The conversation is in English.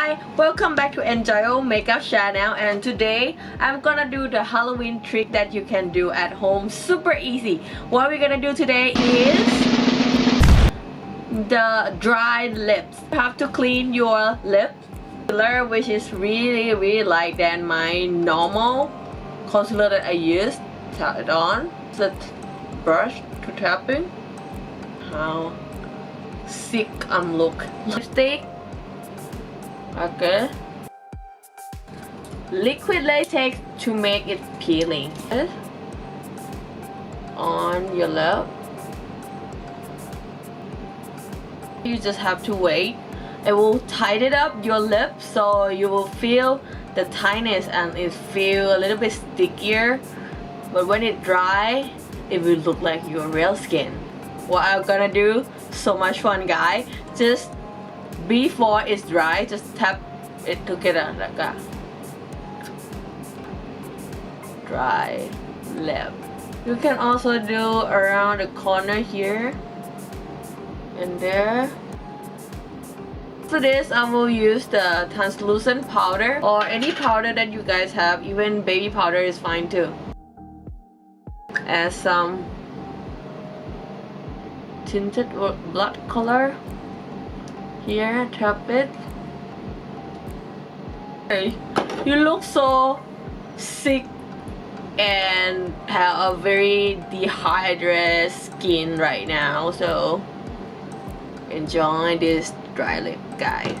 Hi, welcome back to Enjoyomakeup channel, and today I'm gonna do the Halloween trick that you can do at home super easy. What we're gonna do today is the dried lips. You have to clean your lips concealer, which is really light than my normal concealer that I use. Tap it on the brush to tapping. How sick I'm look. Lipstick. Okay. Liquid latex to make it peeling. On your lip. You just have to wait. It will tighten up your lip so you will feel the tightness and it feel a little bit stickier. But when it dry, it will look like your real skin. What I'm gonna do, so much fun guys. Just before it's dry, just tap it together like that. Dry lip. You can also do around the corner here and there. For this, I will use the translucent powder or any powder that you guys have. Even baby powder is fine too. Add some tinted blood color. Here, tap it. Okay. You look so sick and have a very dehydrated skin right now, so enjoy this dry lip guy.